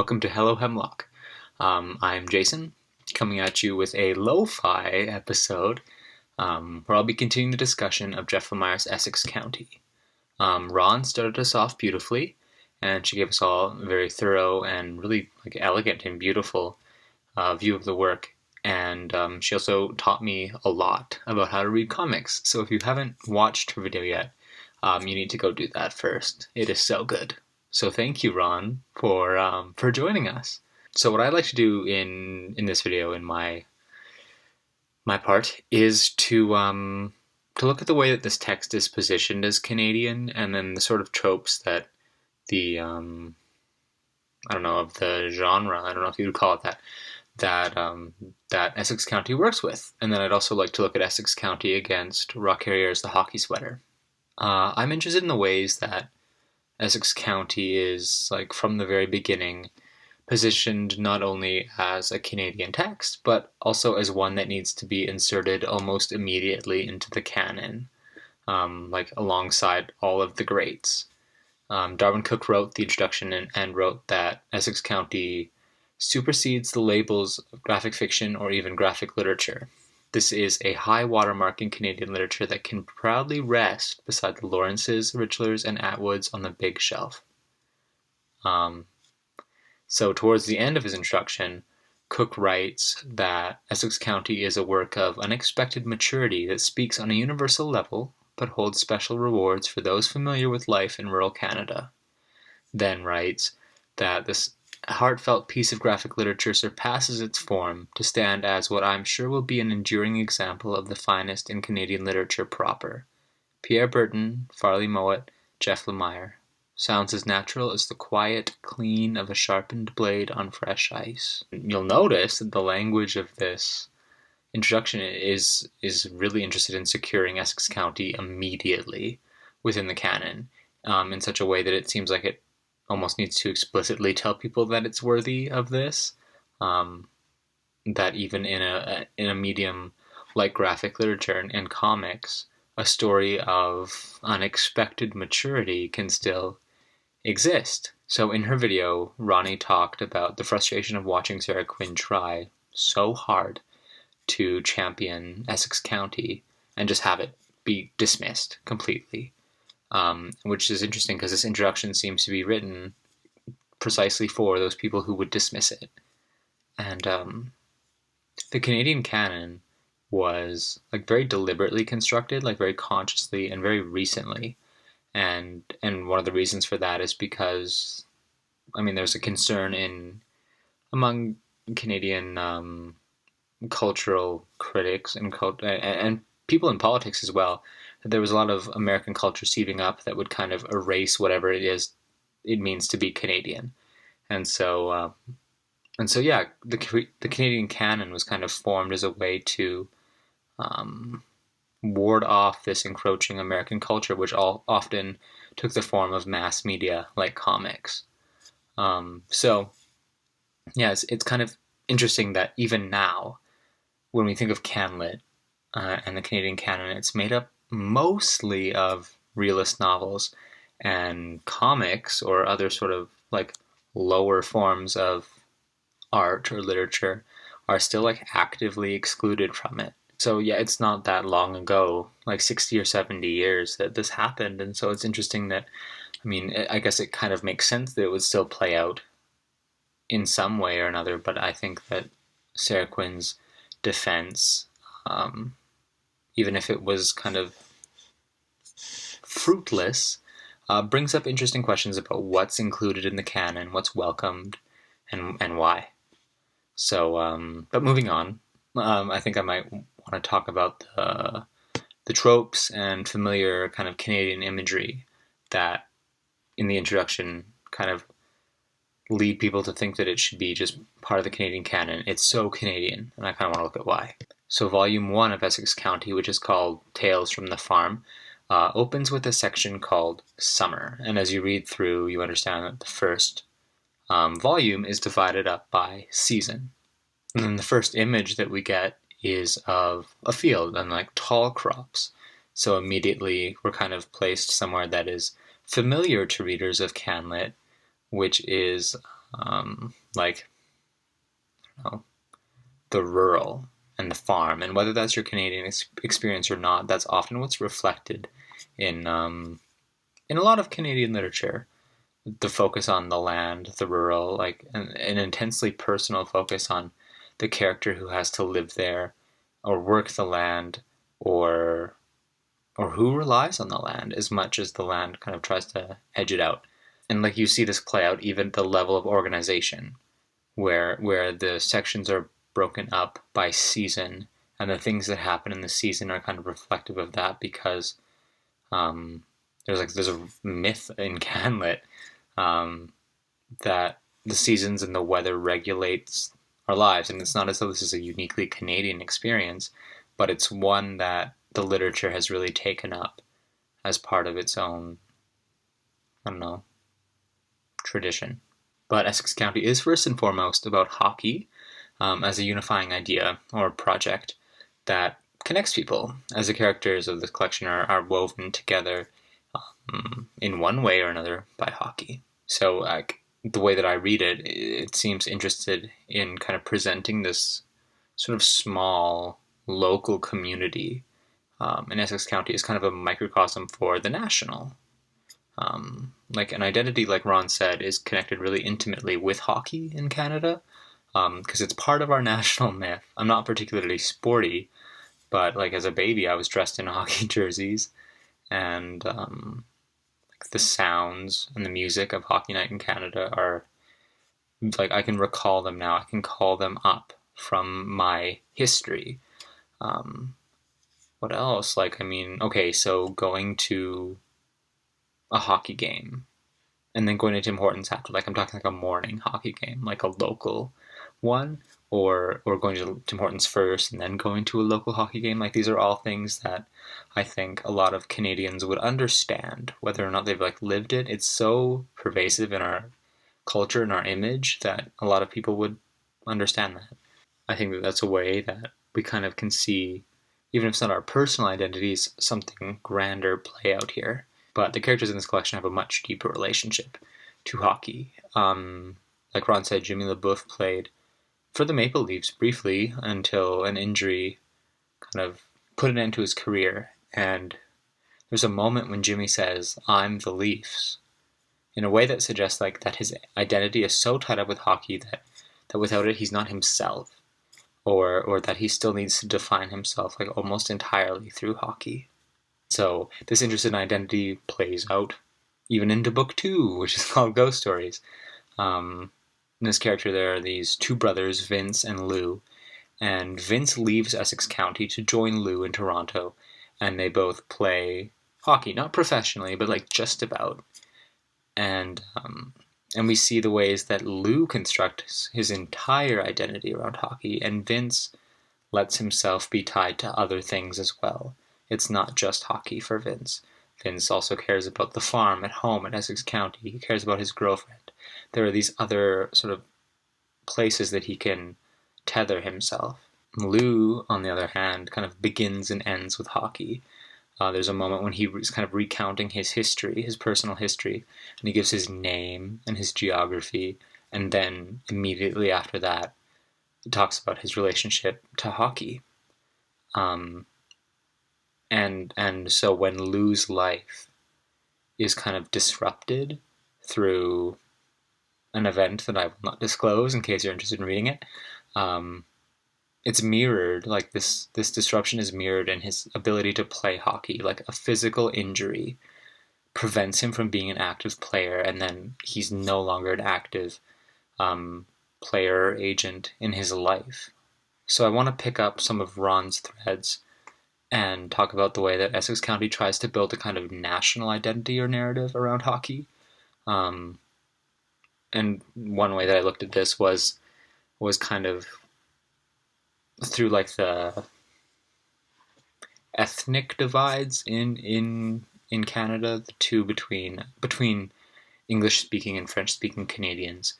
welcome to Hello Hemlock. I'm Jason, coming at you with a lo-fi episode where I'll be continuing the discussion of Jeff Lemire's Essex County. Ron started us off beautifully, and she gave us all a very thorough and really elegant and beautiful view of the work. And she also taught me a lot about how to read comics. So if you haven't watched her video yet, you need to go do that first. It is so good. So thank you, Ron, for joining us. So what I'd like to do in this video, in my part, is to look at the way that this text is positioned as Canadian, and then the sort of tropes that the I don't know, of the genre, I don't know if you would call it that Essex County works with. And then I'd also like to look at Essex County against Roch Carrier's The Hockey Sweater. I'm interested in the ways that Essex County is, from the very beginning, positioned not only as a Canadian text, but also as one that needs to be inserted almost immediately into the canon, alongside all of the greats. Darwin Cooke wrote the introduction and wrote that Essex County supersedes the labels of graphic fiction or even graphic literature. This is a high watermark in Canadian literature that can proudly rest beside the Lawrences, Richlers, and Atwoods on the big shelf. So towards the end of his introduction, Cooke writes that Essex County is a work of unexpected maturity that speaks on a universal level, but holds special rewards for those familiar with life in rural Canada. Then writes that this heartfelt piece of graphic literature surpasses its form to stand as what I'm sure will be an enduring example of the finest in Canadian literature proper. Pierre Berton, Farley Mowat, Jeff Lemire. Sounds as natural as the quiet clean of a sharpened blade on fresh ice. You'll notice that the language of this introduction is really interested in securing Essex County immediately within the canon, in such a way that it seems like it almost needs to explicitly tell people that it's worthy of this, that even in a medium like graphic literature and comics, a story of unexpected maturity can still exist. So in her video, Ronnie talked about the frustration of watching Sarah Quinn try so hard to champion Essex County and just have it be dismissed completely. Which is interesting because this introduction seems to be written precisely for those people who would dismiss it. And the Canadian canon was very deliberately constructed, very consciously and very recently. And one of the reasons for that is because, there's a concern among Canadian cultural critics and people in politics as well, there was a lot of American culture seeping up that would kind of erase whatever it means to be Canadian. And so yeah, the Canadian canon was kind of formed as a way to ward off this encroaching American culture, which often took the form of mass media like comics. So yeah, it's kind of interesting that even now, when we think of CanLit and the Canadian canon, it's made up mostly of realist novels, and comics or other sort of lower forms of art or literature are still actively excluded from it. So yeah, it's not that long ago, 60 or 70 years, that this happened. And so it's interesting that, I guess it kind of makes sense that it would still play out in some way or another, but I think that Sarah Quinn's defense, even if it was kind of fruitless, brings up interesting questions about what's included in the canon, what's welcomed, and why. So, but moving on, I think I might want to talk about the tropes and familiar kind of Canadian imagery that, in the introduction, kind of lead people to think that it should be just part of the Canadian canon. It's so Canadian, and I kind of want to look at why. So Volume 1 of Essex County, which is called Tales from the Farm, opens with a section called Summer. And as you read through, you understand that the first volume is divided up by season. And then the first image that we get is of a field and tall crops. So immediately we're kind of placed somewhere that is familiar to readers of CanLit, which is like, I don't know, the rural and the farm, and whether that's your Canadian experience or not, that's often what's reflected in a lot of Canadian literature. The focus on the land, the rural, like an intensely personal focus on the character who has to live there, or work the land, or who relies on the land as much as the land kind of tries to edge it out. And like you see this play out even at the level of organization, where the sections are broken up by season, and the things that happen in the season are kind of reflective of that, because um, there's a myth in Canlit that the seasons and the weather regulates our lives, and it's not as though this is a uniquely Canadian experience, but it's one that the literature has really taken up as part of its own, I don't know, tradition. But Essex County is first and foremost about hockey as a unifying idea or project that connects people, as the characters of the collection are woven together in one way or another by hockey. So the way that I read it, it seems interested in kind of presenting this sort of small local community in Essex County as kind of a microcosm for the national. Like an identity, like Ron said, is connected really intimately with hockey in Canada, because it's part of our national myth. I'm not particularly sporty, but like as a baby I was dressed in hockey jerseys, and like the sounds and the music of Hockey Night in Canada are like, I can recall them now. I can call them up from my history. What else? Like, I mean, okay, so going to a hockey game and then going to Tim Hortons after, like I'm talking like a morning hockey game, like a local one, or going to Tim Hortons first and then going to a local hockey game. Like, these are all things that I think a lot of Canadians would understand, whether or not they've like lived it. It's so pervasive in our culture and our image that a lot of people would understand that. I think that that's a way that we kind of can see, even if it's not our personal identities, something grander play out here. But the characters in this collection have a much deeper relationship to hockey. Like Ron said, Jimmy LeBoeuf played for the Maple Leafs briefly until an injury kind of put an end to his career. And there's a moment when Jimmy says, "I'm the Leafs," in a way that suggests like that his identity is so tied up with hockey that without it he's not himself, or that he still needs to define himself like almost entirely through hockey. So this interest in identity plays out even into book 2, which is called Ghost Stories. In this character, there are these two brothers, Vince and Lou, and Vince leaves Essex County to join Lou in Toronto, and they both play hockey, not professionally, but like just about. And we see the ways that Lou constructs his entire identity around hockey, and Vince lets himself be tied to other things as well. It's not just hockey for Vince. Vince also cares about the farm at home in Essex County. He cares about his girlfriend. There are these other sort of places that he can tether himself. Lou, on the other hand, kind of begins and ends with hockey. There's a moment when he's kind of recounting his history, his personal history, and he gives his name and his geography, and then immediately after that, he talks about his relationship to hockey. And so when Lou's life is kind of disrupted through an event that I will not disclose in case you're interested in reading it, it's mirrored, like this disruption is mirrored in his ability to play hockey. Like a physical injury prevents him from being an active player, and then he's no longer an active player or agent in his life. So I want to pick up some of Ron's threads and talk about the way that Essex County tries to build a kind of national identity or narrative around hockey. And one way that I looked at this was kind of through like the ethnic divides in Canada, the two between English speaking and French speaking Canadians.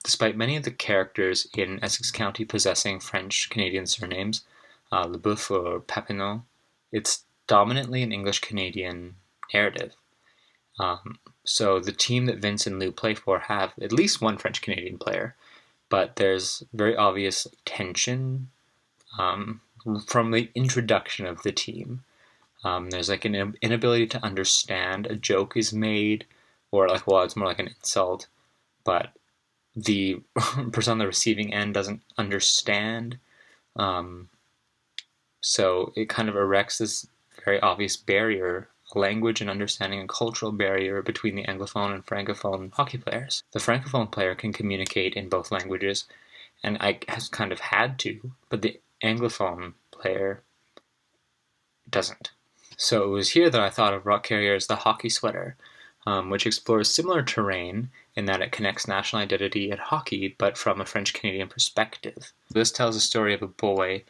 Despite many of the characters in Essex County possessing French Canadian surnames, Leboeuf or Papineau, it's dominantly an English Canadian narrative. So the team that Vince and Lou play for have at least one French-Canadian player, but there's very obvious tension from the introduction of the team. There's like an inability to understand. A joke is made, or like, well, it's more like an insult, but the person on the receiving end doesn't understand. So it kind of erects this very obvious barrier, language and understanding and cultural barrier between the Anglophone and Francophone hockey players. The Francophone player can communicate in both languages, and I has kind of had to, but the Anglophone player doesn't. So it was here that I thought of Roch Carrier as the hockey sweater, which explores similar terrain in that it connects national identity and hockey, but from a French-Canadian perspective. This tells a story of a boy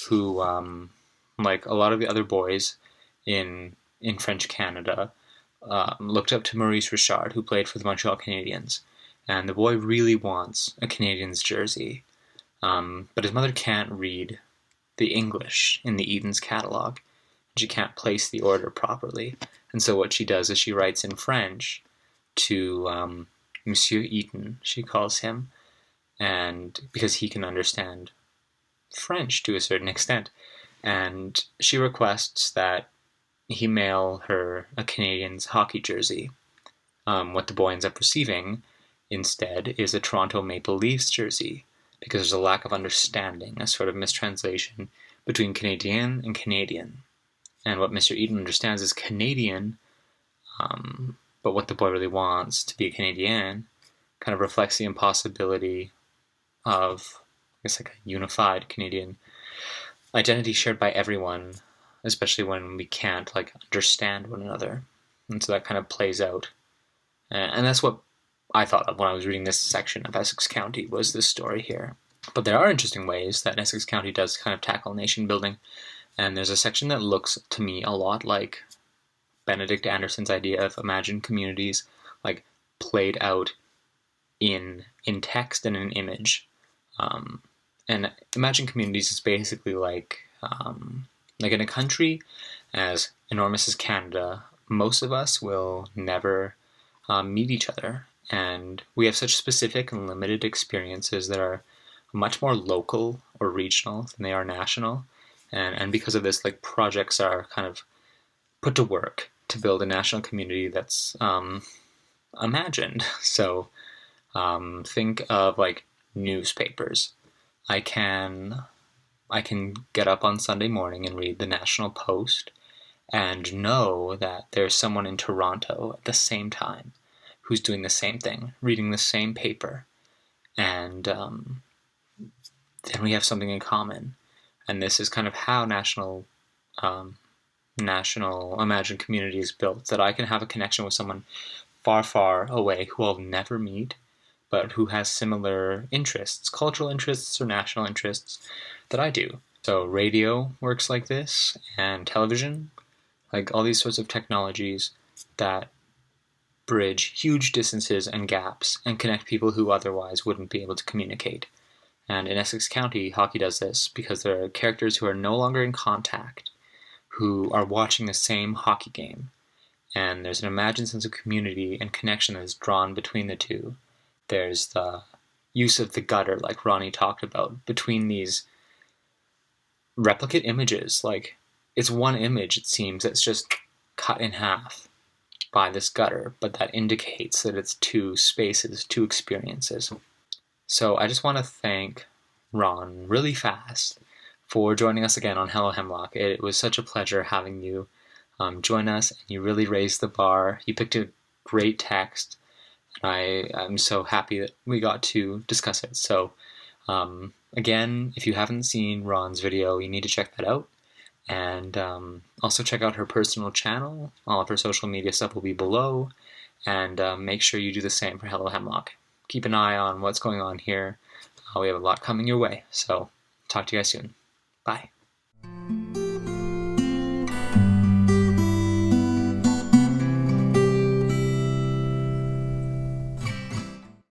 who, like a lot of the other boys in French Canada, looked up to Maurice Richard, who played for the Montreal Canadiens. And the boy really wants a Canadiens jersey, but his mother can't read the English in the Eaton's catalog. She can't place the order properly. And so what she does is she writes in French to Monsieur Eaton, she calls him, and because he can understand French to a certain extent. And she requests that he mail her a Canadiens hockey jersey. What the boy ends up receiving instead is a Toronto Maple Leafs jersey, because there's a lack of understanding, a sort of mistranslation between Canadien and Canadian. And what Mr. Eaton understands is Canadian, but what the boy really wants to be a Canadian kind of reflects the impossibility of, I guess, like a unified Canadian identity shared by everyone, especially when we can't like understand one another. And so that kind of plays out. And that's what I thought of when I was reading this section of Essex County, was this story here. But there are interesting ways that Essex County does kind of tackle nation building. And there's a section that looks to me a lot like Benedict Anderson's idea of imagined communities, like played out in text and in image. And imagined communities is basically like in a country as enormous as Canada, most of us will never meet each other. And we have such specific and limited experiences that are much more local or regional than they are national. And because of this, like projects are kind of put to work to build a national community that's imagined. So think of like newspapers. I can get up on Sunday morning and read the National Post and know that there's someone in Toronto at the same time who's doing the same thing, reading the same paper, and then we have something in common. And this is kind of how national imagined community is built, that I can have a connection with someone far, far away who I'll never meet, but who has similar interests, cultural interests or national interests that I do. So radio works like this, and television, like all these sorts of technologies that bridge huge distances and gaps and connect people who otherwise wouldn't be able to communicate. And in Essex County, hockey does this because there are characters who are no longer in contact, who are watching the same hockey game. And there's an imagined sense of community and connection that is drawn between the two. There's the use of the gutter, like Ronnie talked about, between these replicate images. Like, it's one image, it seems, that's just cut in half by this gutter, but that indicates that it's two spaces, two experiences. So I just want to thank Ron really fast for joining us again on Hello Hemlock. It was such a pleasure having you join us, and you really raised the bar. You picked a great text, and I'm so happy that we got to discuss it. So again, if you haven't seen Ron's video, you need to check that out. And also check out her personal channel. All of her social media stuff will be below. And make sure you do the same for Hello Hemlock. Keep an eye on what's going on here. We have a lot coming your way. So talk to you guys soon. Bye.